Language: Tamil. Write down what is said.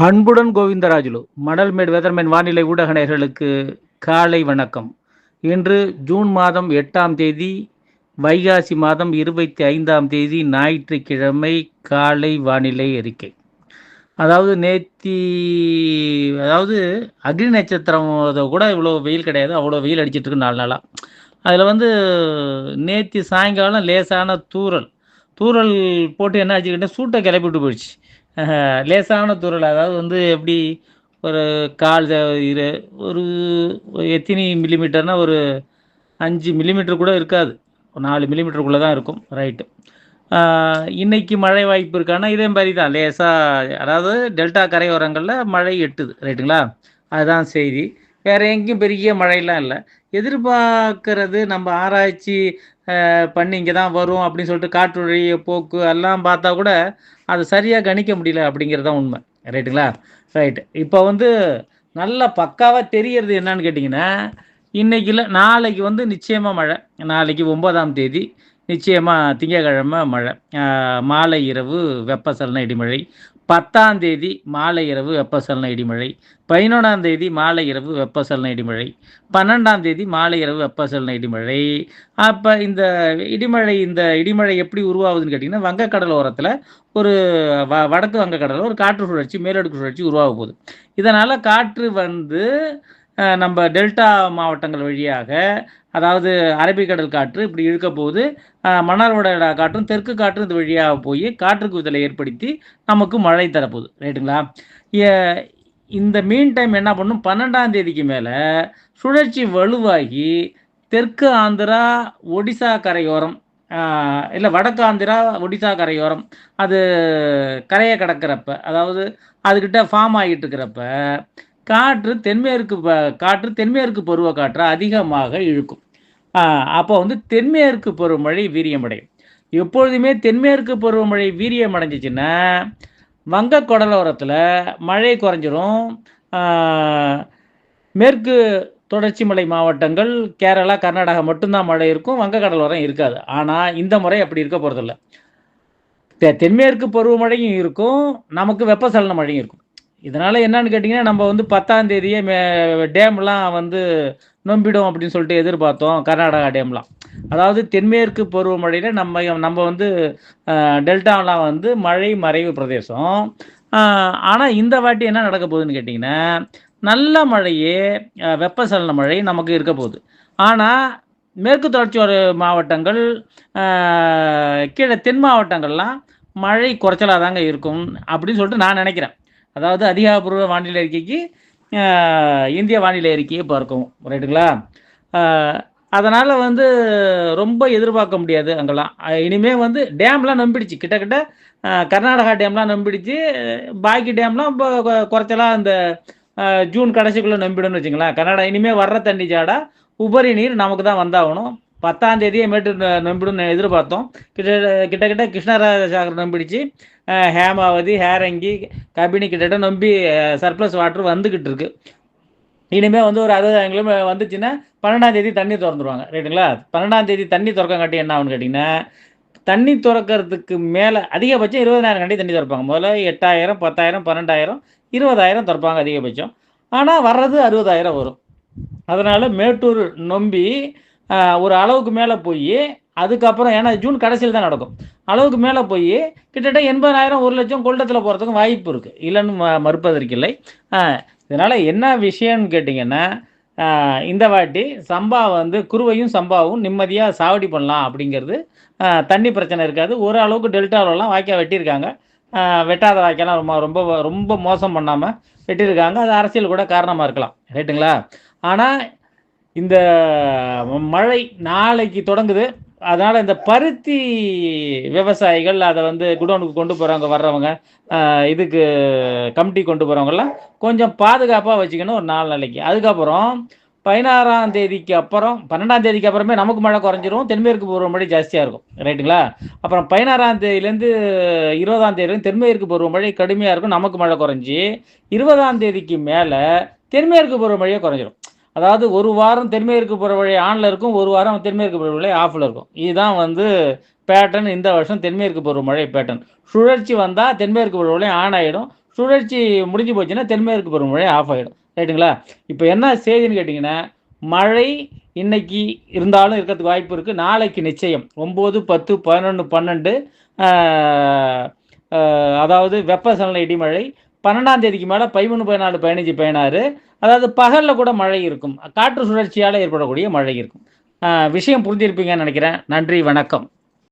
அன்புடன் கோவிந்தராஜுலு மணல்மேடு வெதர்மேன் வானிலை ஊடக நேயர்களுக்கு காலை வணக்கம். இன்று ஜூன் மாதம் 8ஆம் தேதி வைகாசி மாதம் 25ஆம் தேதி ஞாயிற்றுக்கிழமை காலை வானிலை அறிக்கை. அதாவது அக்னி நட்சத்திரம் கூட இவ்வளோ வெயில் கிடையாது, அவ்வளோ வெயில் அடிச்சிட்டு இருக்கு 4 நாளாக. அதில் நேற்று சாயங்காலம் லேசான தூறல் போட்டு என்ன ஆச்சுக்கிட்டே சூட்டை கிளப்பிவிட்டு போயிடுச்சு. லேசான தூறல், அதாவது எப்படி ஒரு கால் ஒரு எத்தனை மில்லிமீட்டர்னா ஒரு 5 மில்லிமீட்டர் கூட இருக்காது, 4 மில்லிமீட்டருக்குள்ளே தான் இருக்கும். ரைட்டு. இன்னைக்கு மழை வாய்ப்பு இருக்கான்னா இதே மாதிரி தான் லேசாக, அதாவது டெல்டா கரையோரங்களில் மழை எட்டுது. ரைட்டுங்களா? அதுதான் செய்தி. வேறு எங்கேயும் பெரிய மழையெல்லாம் இல்லை. எதிர்பார்க்கறது நம்ம ஆராய்ச்சி பண்ணி இங்கே தான் வரும் அப்படின்னு சொல்லிட்டு காற்றுடைய போக்கு எல்லாம் பார்த்தா கூட அது சரியாக கணிக்க முடியல அப்படிங்கிறது தான் உண்மை. ரைட்டுங்களா? ரைட்டு. இப்போ நல்லா பக்காவாக தெரியறது என்னன்னு கேட்டிங்கன்னா, இன்றைக்கி இல்லை நாளைக்கு நிச்சயமாக மழை. நாளைக்கு 9ஆம் தேதி நிச்சயமாக திங்கக்கிழமை மழை. மாலை இரவு வெப்பசலன இடிமழை. 10ஆம் தேதி மாலை இரவு வெப்பசலன இடிமழை. 11ஆம் தேதி மாலை இரவு வெப்பசலன இடிமழை. 12ஆம் தேதி மாலை இரவு வெப்பசலன இடிமழை. அப்போ இந்த இடிமழை எப்படி உருவாகுதுன்னு கேட்டிங்கன்னா, வங்கக்கடல் ஓரத்தில் ஒரு வடக்கு வங்கக்கடலில் ஒரு காற்று சுழற்சி, மேலடுக்கு சுழற்சி உருவாக போகுது. இதனால் காற்று நம்ம டெல்டா மாவட்டங்கள் வழியாக, அதாவது அரபிக்கடல் காற்று இப்படி இழுக்க போகுது. மன்னார்வட காற்றும் தெற்கு காற்றும் இது வழியாக போய் காற்று குவிதலை ஏற்படுத்தி நமக்கு மழை தரப்போகுது. ரைட்டுங்களா? இந்த மீன் டைம் என்ன பண்ணும், 12ஆம் தேதிக்கு மேலே சுழற்சி வலுவாகி தெற்கு ஆந்திரா ஒடிசா கரையோரம், இல்லை வடக்கு ஆந்திரா ஒடிசா கரையோரம், அது கரையை கடக்கிறப்ப, அதாவது அதுக்கிட்ட ஃபார்ம் ஆகிட்டு இருக்கிறப்ப காற்று தென்மேற்கு பருவ காற்று அதிகமாக இழுக்கும். அப்போ தென்மேற்கு பருவமழை வீரியமடையும். எப்பொழுதுமே தென்மேற்கு பருவமழை வீரியம் அடைஞ்சிச்சின்னா வங்கக்கடலோரத்தில் மழை குறைஞ்சிரும். மேற்கு தொடர்ச்சி மலை மாவட்டங்கள், கேரளா, கர்நாடகா மட்டும்தான் மழை இருக்கும், வங்கக்கடலோரம் இருக்காது. ஆனால் இந்த முறை அப்படி இருக்க போகிறதில்ல. தென்மேற்கு பருவமழையும் இருக்கும், நமக்கு வெப்பசலன மழையும் இருக்கும். இதனால் என்னன்னு கேட்டிங்கன்னா, நம்ம 10ஆம் தேதியே டேம்லாம் நொம்பிடும் அப்படின்னு சொல்லிட்டு எதிர்பார்த்தோம். கர்நாடகா டேம்லாம், அதாவது தென்மேற்கு பருவமழையில் நம்ம டெல்டாலாம் மழை மறைவு பிரதேசம். ஆனால் இந்த வாட்டி என்ன நடக்க போகுதுன்னு கேட்டிங்கன்னா, நல்ல மழையே, வெப்பசலன மழை நமக்கு இருக்க போகுது. ஆனால் மேற்கு தொடர்ச்சி மாவட்டங்கள், கீழே தென் மாவட்டங்கள்லாம் மழை குறைச்சலாக தாங்க இருக்கும் அப்படின்னு சொல்லிட்டு நான் நினைக்கிறேன். அதாவது அதிகாரப்பூர்வ வானிலை அறிக்கைக்கு இந்திய வானிலை அறிக்கையை பார்க்கவும். ரைட்டுங்களா? அதனால் ரொம்ப எதிர்பார்க்க முடியாது அங்கெல்லாம். இனிமேல் டேம்லாம் நம்பிடுச்சு, கிட்டத்தட்ட கர்நாடகா டேம்லாம் நம்பிடுச்சு. பாக்கி டேம்லாம் இப்போ குறைச்சலாக இந்த ஜூன் கடைசிக்குள்ளே நம்பிடும்னு வச்சுங்களேன். கர்நாடகா இனிமேல் வர்ற தண்ணி ஜாடா உபரி நீர் நமக்கு தான் வந்தாகணும். 10ஆம் தேதியே மேட்டூர் நம்பிடும்னு எதிர்பார்த்தோம். கிட்டத்தட்ட கிருஷ்ணராஜசாகர் நம்பிடுச்சு. ஹேமாவதி, ஹேரங்கி, கபினி கிட்டத்தட்ட நம்பி சர்ப்ளஸ் வாட்டர் வந்துக்கிட்டு இருக்கு. இனிமேல் ஒரு 60,000 கிலோமீட்டர் வந்துச்சுன்னா 12ஆம் தேதி தண்ணி திறந்துருவாங்க. ரைட்டுங்களா? 12ஆம் தேதி தண்ணி திறக்கங்காட்டி என்ன ஆகுன்னு கேட்டிங்கன்னா, தண்ணி திறக்கிறதுக்கு மேலே அதிகபட்சம் 20,000 கண்டி தண்ணி திறப்பாங்க. முதல்ல 8,000, 10,000, 12,000, 20,000 திறப்பாங்க அதிகபட்சம். ஆனால் வர்றது 60,000 வரும். அதனால் மேட்டூர் நம்பி ஒரு அளவுக்கு மேலே போய், அதுக்கப்புறம் ஏன்னா ஜூன் கடைசியில் தான் நடக்கும், அளவுக்கு மேலே போய் கிட்டத்தட்ட 80,000, 1,00,000 கொள்ளத்தில் போகிறதுக்கும் வாய்ப்பு இருக்குது, இல்லைன்னு மறுப்பதற்கில்லை. இதனால் என்ன விஷயம்னு கேட்டிங்கன்னா, இந்த வாட்டி சம்பா குருவையும் சம்பாவும் நிம்மதியாக சாவடி பண்ணலாம் அப்படிங்கிறது. தண்ணி பிரச்சனை இருக்காது. ஒரு அளவுக்கு டெல்டாவிலலாம் வாய்க்கால் வெட்டியிருக்காங்க. வெட்டாத வாய்க்காலாம் ரொம்ப ரொம்ப ரொம்ப மோசம் பண்ணாமல் வெட்டியிருக்காங்க. அது அரசியல் கூட காரணமாக இருக்கலாம். ரைட்டுங்களா? ஆனால் இந்த மழை நாளைக்கு தொடங்குது. அதனால் இந்த பருத்தி விவசாயிகள் அதை குடோனுக்கு கொண்டு போகிறவங்க, வர்றவங்க, இதுக்கு கமிட்டி கொண்டு போகிறவங்கெல்லாம் கொஞ்சம் பாதுகாப்பாக வச்சுக்கணும் ஒரு 4 நாளைக்கு. அதுக்கப்புறம் 16ஆம் தேதிக்கு அப்புறம், 12ஆம் தேதிக்கு அப்புறமே நமக்கு மழை குறைஞ்சிரும், தென்மேற்கு பருவமழை ஜாஸ்தியாக இருக்கும். ரைட்டுங்களா? அப்புறம் 16ஆம் தேதியிலேருந்து 20ஆம் தேதி வரைக்கும் தென்மேற்கு பருவமழை கடுமையாக இருக்கும், நமக்கு மழை குறைஞ்சி 20ஆம் தேதிக்கு மேலே தென்மேற்கு பருவமழையே குறைஞ்சிரும். அதாவது ஒரு வாரம் தென்மேற்கு பருவமழை ஆனில் இருக்கும், ஒரு வாரம் தென்மேற்கு பருவமழை ஆஃபில் இருக்கும். இதுதான் பேட்டர்ன் இந்த வருஷம் தென்மேற்கு பருவமழை பேட்டர்ன். சுழற்சி வந்தால் தென்மேற்கு பருவமழை ஆன் ஆகிடும், சுழற்சி முடிஞ்சு போச்சுன்னா தென்மேற்கு பருவமழை ஆஃப் ஆகிடும். ரைட்டுங்களா? இப்போ என்ன செய்தின்னு கேட்டிங்கன்னா, மழை இன்னைக்கு இருந்தாலும் இருக்கிறதுக்கு வாய்ப்பு இருக்குது. நாளைக்கு நிச்சயம் 9, 10, 11, 12 அதாவது வெப்பசலன இடிமழை 12ஆம் தேதிக்கு மேலே 13, 14, 15, 16 அதாவது பகலில் கூட மழை இருக்கும். காற்று சுழற்சியால் ஏற்படக்கூடிய மழை இருக்கும். விஷயம் புரிஞ்சிருப்பீங்கன்னு நினைக்கிறேன். நன்றி, வணக்கம்.